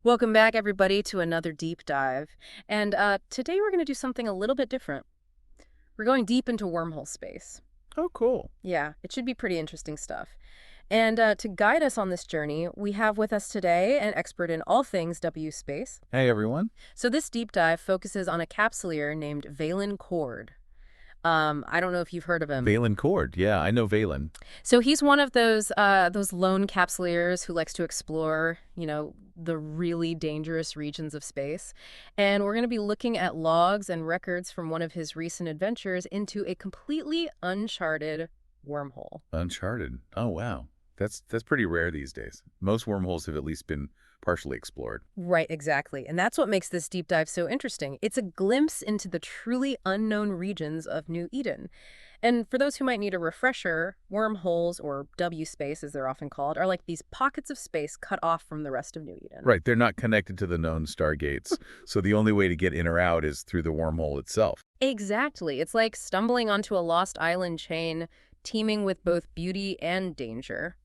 Welcome back, everybody, to another deep dive. And today we're going to do something a little bit different. We're going deep into wormhole space. Oh, cool. Yeah, it should be pretty interesting stuff. And to guide us on this journey, we have with us today an expert in all things W space. Hey, everyone. So this deep dive focuses on a capsuleer named Vaylin Kord. I don't know if you've heard of him. Vaylin Kord. Yeah, I know Vaylin. So he's one of those lone capsuleers who likes to explore, the really dangerous regions of space. And we're going to be looking at logs and records from one of his recent adventures into a completely uncharted wormhole. Uncharted. Oh, wow. That's pretty rare these days. Most wormholes have at least been partially explored. Right, exactly. And that's what makes this deep dive so interesting. It's a glimpse into the truly unknown regions of New Eden. And for those who might need a refresher, wormholes, or W space as they're often called, are like these pockets of space cut off from the rest of New Eden. Right, they're not connected to the known stargates, so the only way to get in or out is through the wormhole itself. Exactly. It's like stumbling onto a lost island chain teeming with both beauty and danger.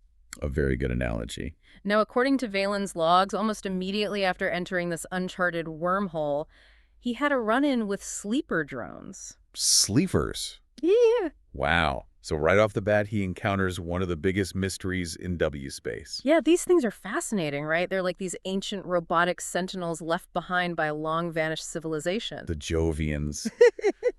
A very good analogy. Now, according to Vaylin's logs, almost immediately after entering this uncharted wormhole, he had a run-in with sleeper drones. Sleepers. Yeah. Wow. So right off the bat, he encounters one of the biggest mysteries in W space. Yeah, these things are fascinating, right? They're like these ancient robotic sentinels left behind by a long-vanished civilization. The Jovians.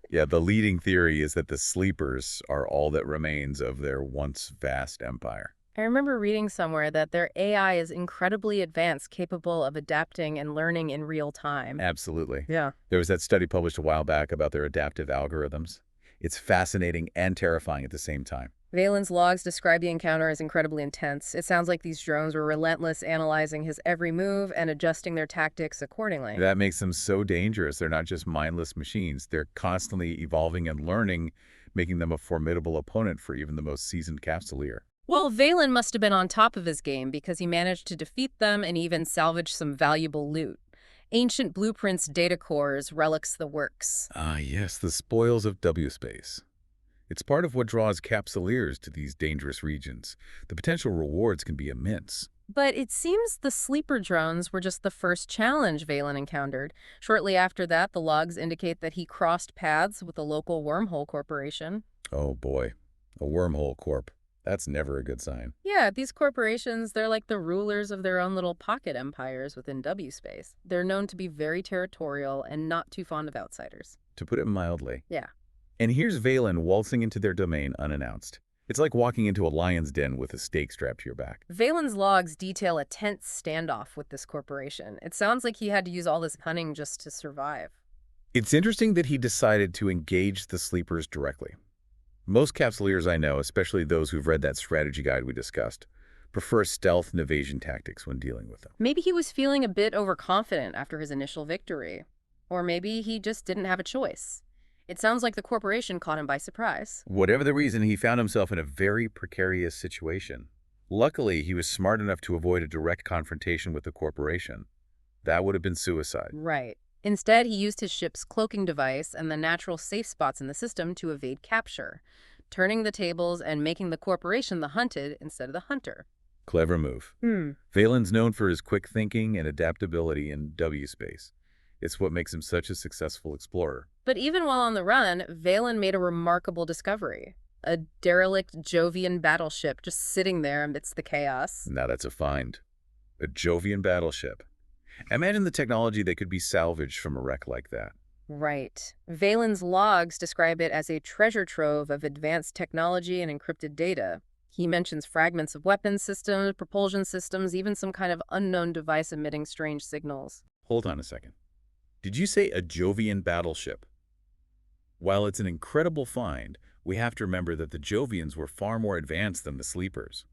Yeah, the leading theory is that the sleepers are all that remains of their once vast empire. I remember reading somewhere that their AI is incredibly advanced, capable of adapting and learning in real time. Absolutely. Yeah. There was that study published a while back about their adaptive algorithms. It's fascinating and terrifying at the same time. Vaylin's logs describe the encounter as incredibly intense. It sounds like these drones were relentless, analyzing his every move and adjusting their tactics accordingly. That makes them so dangerous. They're not just mindless machines. They're constantly evolving and learning, making them a formidable opponent for even the most seasoned Capsuleer. Well, Vaylin must have been on top of his game because he managed to defeat them and even salvage some valuable loot. Ancient blueprints, data cores, relics, the works. Ah, yes, the spoils of W space. It's part of what draws Capsuleers to these dangerous regions. The potential rewards can be immense. But it seems the sleeper drones were just the first challenge Vaylin encountered. Shortly after that, the logs indicate that he crossed paths with a local wormhole corporation. Oh boy, a wormhole corp. That's never a good sign. Yeah, these corporations, they're like the rulers of their own little pocket empires within W space. They're known to be very territorial and not too fond of outsiders. To put it mildly. Yeah. And here's Vaylin waltzing into their domain unannounced. It's like walking into a lion's den with a stake strapped to your back. Vaylin's logs detail a tense standoff with this corporation. It sounds like he had to use all this cunning just to survive. It's interesting that he decided to engage the sleepers directly. Most Capsuleers I know, especially those who've read that strategy guide we discussed, prefer stealth and evasion tactics when dealing with them. Maybe he was feeling a bit overconfident after his initial victory. Or maybe he just didn't have a choice. It sounds like the corporation caught him by surprise. Whatever the reason, he found himself in a very precarious situation. Luckily, he was smart enough to avoid a direct confrontation with the corporation. That would have been suicide. Right. Instead, he used his ship's cloaking device and the natural safe spots in the system to evade capture, turning the tables and making the corporation the hunted instead of the hunter. Clever move. Vaylin's known for his quick thinking and adaptability in W space. It's what makes him such a successful explorer. But even while on the run, Vaylin made a remarkable discovery. A derelict Jovian battleship just sitting there amidst the chaos. Now that's a find. A Jovian battleship. Imagine the technology that could be salvaged from a wreck like that. Right. Vaylin's logs describe it as a treasure trove of advanced technology and encrypted data. He mentions fragments of weapons systems, propulsion systems, even some kind of unknown device emitting strange signals. Hold on a second. Did you say a Jovian battleship? While it's an incredible find, we have to remember that the Jovians were far more advanced than the Sleepers.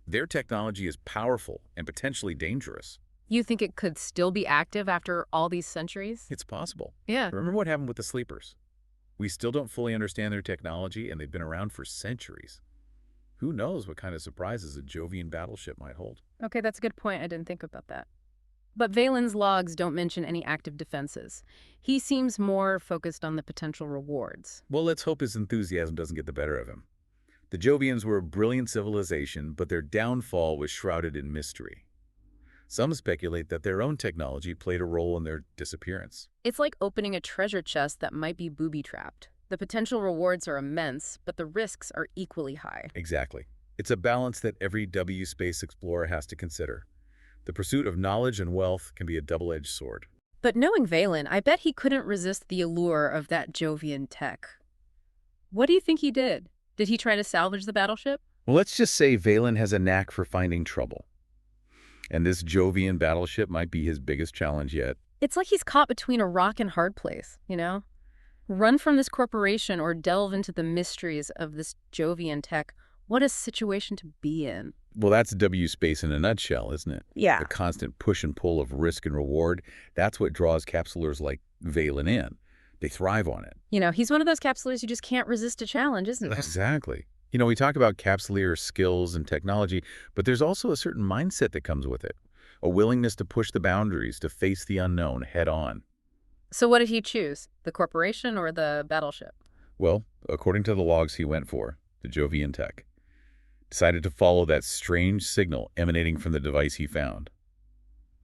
Their technology is powerful and potentially dangerous. You think it could still be active after all these centuries? It's possible. Yeah. Remember what happened with the Sleepers? We still don't fully understand their technology, and they've been around for centuries. Who knows what kind of surprises a Jovian battleship might hold? Okay, that's a good point. I didn't think about that. But Vaylin's logs don't mention any active defenses. He seems more focused on the potential rewards. Well, let's hope his enthusiasm doesn't get the better of him. The Jovians were a brilliant civilization, but their downfall was shrouded in mystery. Some speculate that their own technology played a role in their disappearance. It's like opening a treasure chest that might be booby-trapped. The potential rewards are immense, but the risks are equally high. Exactly. It's a balance that every space explorer has to consider. The pursuit of knowledge and wealth can be a double-edged sword. But knowing Vaylin, I bet he couldn't resist the allure of that Jovian tech. What do you think he did? Did he try to salvage the battleship? Well, let's just say Vaylin has a knack for finding trouble. And this Jovian battleship might be his biggest challenge yet. It's like he's caught between a rock and hard place, you know? Run from this corporation or delve into the mysteries of this Jovian tech. What a situation to be in. Well, that's space in a nutshell, isn't it? Yeah. The constant push and pull of risk and reward. That's what draws capsulers like Vaylin in. They thrive on it. You know, he's one of those capsulers you just can't resist a challenge, isn't he? Exactly. We talk about capsuleer skills and technology, but there's also a certain mindset that comes with it. A willingness to push the boundaries, to face the unknown head on. So what did he choose? The corporation or the battleship? Well, according to the logs he went for, the Jovian tech, decided to follow that strange signal emanating from the device he found.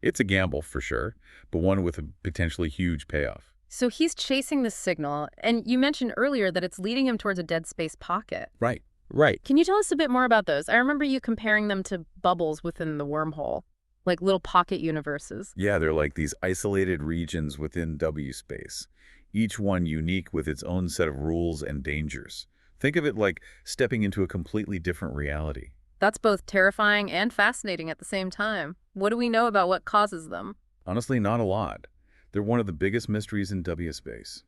It's a gamble, for sure, but one with a potentially huge payoff. So he's chasing the signal, and you mentioned earlier that it's leading him towards a dead space pocket. Right, right. Can you tell us a bit more about those? I remember you comparing them to bubbles within the wormhole, like little pocket universes. Yeah, they're like these isolated regions within space, each one unique with its own set of rules and dangers. Think of it like stepping into a completely different reality. That's both terrifying and fascinating at the same time. What do we know about what causes them? Honestly, not a lot. They're one of the biggest mysteries in space.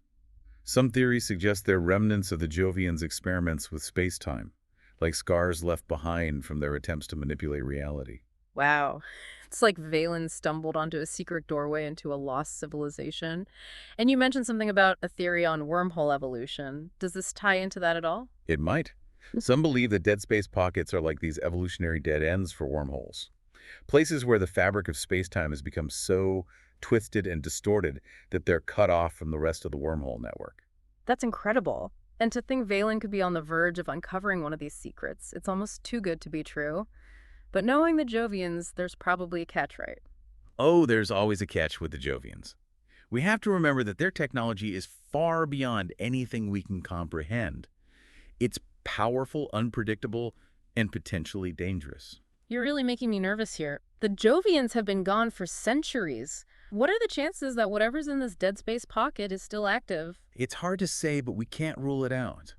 Some theories suggest they're remnants of the Jovians' experiments with space-time, like scars left behind from their attempts to manipulate reality. Wow. It's like Vaylin stumbled onto a secret doorway into a lost civilization. And you mentioned something about a theory on wormhole evolution. Does this tie into that at all? It might. Some believe that dead space pockets are like these evolutionary dead ends for wormholes, places where the fabric of space-time has become so twisted and distorted that they're cut off from the rest of the wormhole network. That's incredible. And to think Vaylin could be on the verge of uncovering one of these secrets, it's almost too good to be true. But knowing the Jovians, there's probably a catch, right? Oh, there's always a catch with the Jovians. We have to remember that their technology is far beyond anything we can comprehend. It's powerful, unpredictable, and potentially dangerous. You're really making me nervous here. The Jovians have been gone for centuries. What are the chances that whatever's in this dead space pocket is still active? It's hard to say, but we can't rule it out.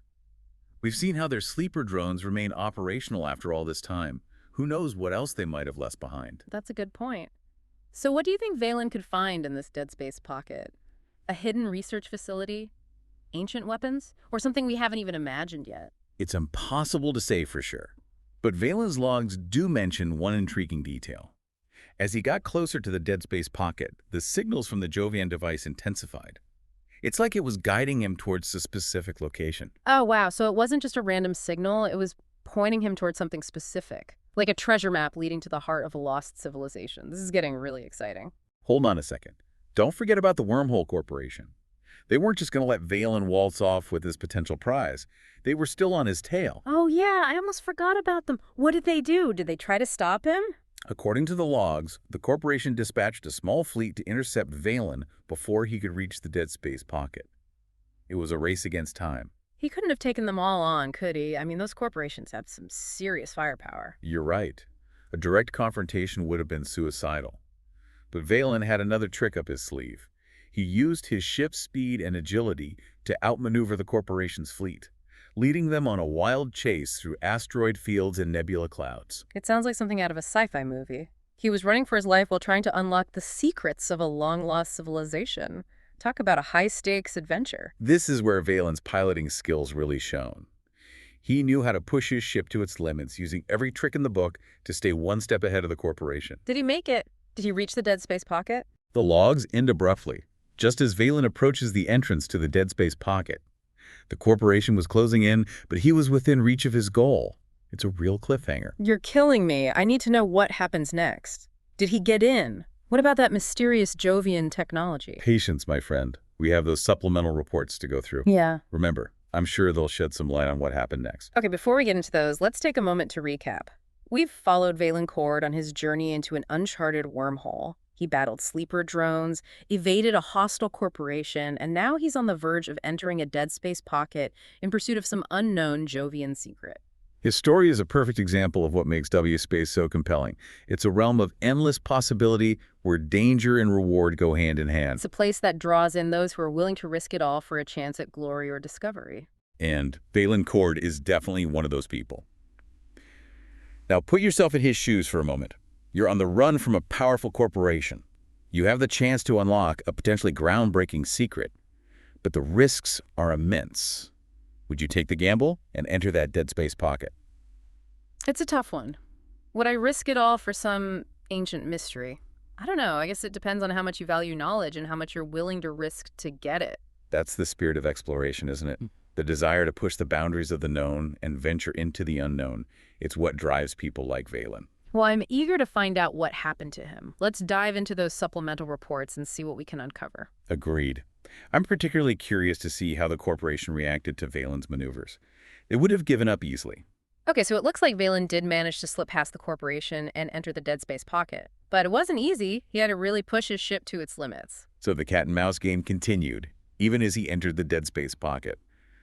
We've seen how their sleeper drones remain operational after all this time. Who knows what else they might have left behind? That's a good point. So what do you think Vaylin could find in this dead space pocket? A hidden research facility? Ancient weapons? Or something we haven't even imagined yet? It's impossible to say for sure. But Vaylin's logs do mention one intriguing detail. As he got closer to the dead space pocket, the signals from the Jovian device intensified. It's like it was guiding him towards a specific location. Oh, wow. So it wasn't just a random signal. It was pointing him towards something specific, like a treasure map leading to the heart of a lost civilization. This is getting really exciting. Hold on a second. Don't forget about the Wormhole Corporation. They weren't just going to let Vaylin waltz off with his potential prize. They were still on his tail. Oh, yeah. I almost forgot about them. What did they do? Did they try to stop him? According to the logs, the corporation dispatched a small fleet to intercept Vaylin before he could reach the dead space pocket. It was a race against time. He couldn't have taken them all on, could he? I mean, those corporations have some serious firepower. You're right. A direct confrontation would have been suicidal. But Vaylin had another trick up his sleeve. He used his ship's speed and agility to outmaneuver the corporation's fleet, leading them on a wild chase through asteroid fields and nebula clouds. It sounds like something out of a sci-fi movie. He was running for his life while trying to unlock the secrets of a long-lost civilization. Talk about a high-stakes adventure. This is where Vaylin's piloting skills really shone. He knew how to push his ship to its limits, using every trick in the book to stay one step ahead of the corporation. Did he make it? Did he reach the dead space pocket? The logs end abruptly, just as Vaylin approaches the entrance to the dead space pocket. The corporation was closing in, but he was within reach of his goal. It's a real cliffhanger. You're killing me. I need to know what happens next. Did he get in? What about that mysterious Jovian technology? Patience, my friend. We have those supplemental reports to go through. Yeah. Remember, I'm sure they'll shed some light on what happened next. Okay, before we get into those, let's take a moment to recap. We've followed Vaylin Kord on his journey into an uncharted wormhole. He battled sleeper drones, evaded a hostile corporation, and now he's on the verge of entering a dead space pocket in pursuit of some unknown Jovian secret. His story is a perfect example of what makes W space so compelling. It's a realm of endless possibility where danger and reward go hand in hand. It's a place that draws in those who are willing to risk it all for a chance at glory or discovery. And Vaylin Kord is definitely one of those people. Now put yourself in his shoes for a moment. You're on the run from a powerful corporation. You have the chance to unlock a potentially groundbreaking secret, but the risks are immense. Would you take the gamble and enter that dead space pocket? It's a tough one. Would I risk it all for some ancient mystery? I don't know. I guess it depends on how much you value knowledge and how much you're willing to risk to get it. That's the spirit of exploration, isn't it? The desire to push the boundaries of the known and venture into the unknown. It's what drives people like Vaylin. Well, I'm eager to find out what happened to him. Let's dive into those supplemental reports and see what we can uncover. Agreed. I'm particularly curious to see how the corporation reacted to Vaylin's maneuvers. They would have given up easily. Okay, so it looks like Vaylin did manage to slip past the corporation and enter the dead space pocket. But it wasn't easy. He had to really push his ship to its limits. So the cat and mouse game continued, even as he entered the dead space pocket.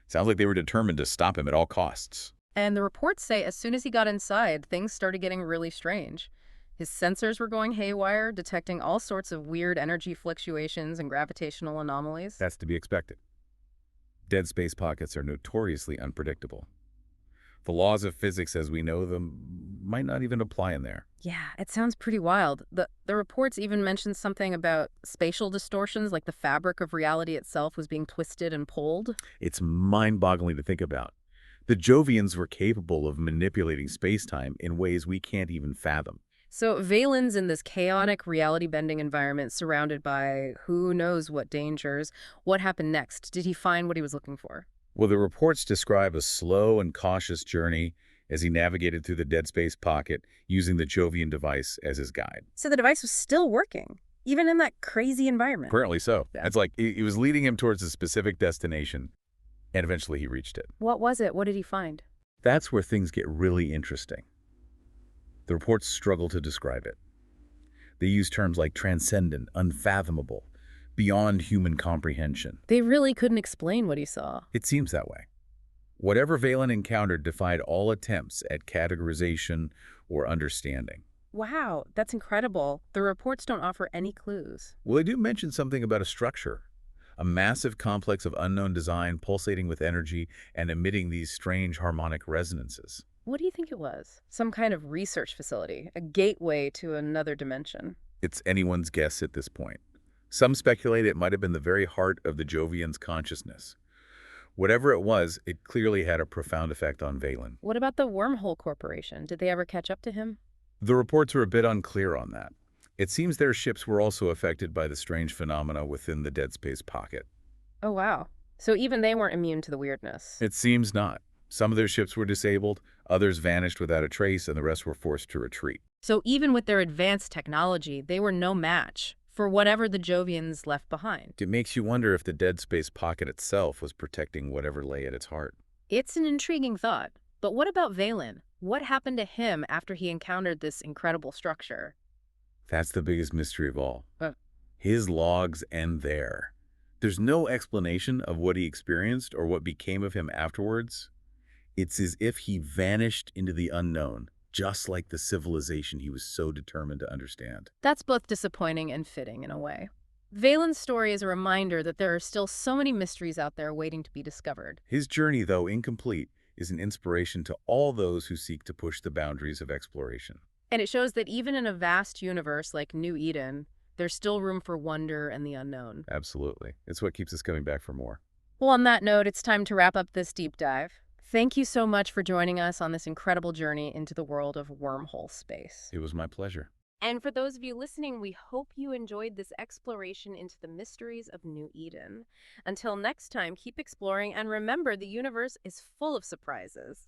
Sounds like they were determined to stop him at all costs. And the reports say as soon as he got inside, things started getting really strange. His sensors were going haywire, detecting all sorts of weird energy fluctuations and gravitational anomalies. That's to be expected. Dead space pockets are notoriously unpredictable. The laws of physics as we know them might not even apply in there. Yeah, it sounds pretty wild. The reports even mentioned something about spatial distortions, like the fabric of reality itself was being twisted and pulled. It's mind-boggling to think about. The Jovians were capable of manipulating space-time in ways we can't even fathom. So Vaylin's in this chaotic reality-bending environment surrounded by who knows what dangers. What happened next? Did he find what he was looking for? Well, the reports describe a slow and cautious journey as he navigated through the dead space pocket using the Jovian device as his guide. So the device was still working, even in that crazy environment. Apparently so. It's like it was leading him towards a specific destination, and eventually he reached it. What was it? What did he find? That's where things get really interesting. The reports struggle to describe it. They use terms like transcendent, unfathomable, beyond human comprehension. They really couldn't explain what he saw. It seems that way. Whatever Vaylin encountered defied all attempts at categorization or understanding. Wow, that's incredible. The reports don't offer any clues. Well, they do mention something about a structure, a massive complex of unknown design pulsating with energy and emitting these strange harmonic resonances. What do you think it was? Some kind of research facility, a gateway to another dimension. It's anyone's guess at this point. Some speculate it might have been the very heart of the Jovian's consciousness. Whatever it was, it clearly had a profound effect on Vaylin. What about the Wormhole Corporation? Did they ever catch up to him? The reports are a bit unclear on that. It seems their ships were also affected by the strange phenomena within the dead space pocket. Oh, wow. So even they weren't immune to the weirdness. It seems not. Some of their ships were disabled, others vanished without a trace, and the rest were forced to retreat. So even with their advanced technology, they were no match for whatever the Jovians left behind. It makes you wonder if the dead space pocket itself was protecting whatever lay at its heart. It's an intriguing thought. But what about Vaylin? What happened to him after he encountered this incredible structure? That's the biggest mystery of all. Uh. His logs end there. There's no explanation of what he experienced or what became of him afterwards. It's as if he vanished into the unknown, just like the civilization he was so determined to understand. That's both disappointing and fitting in a way. Vaylin's story is a reminder that there are still so many mysteries out there waiting to be discovered. His journey, though incomplete, is an inspiration to all those who seek to push the boundaries of exploration. And it shows that even in a vast universe like New Eden, there's still room for wonder and the unknown. Absolutely. It's what keeps us coming back for more. Well, on that note, it's time to wrap up this deep dive. Thank you so much for joining us on this incredible journey into the world of wormhole space. It was my pleasure. And for those of you listening, we hope you enjoyed this exploration into the mysteries of New Eden. Until next time, keep exploring and remember the universe is full of surprises.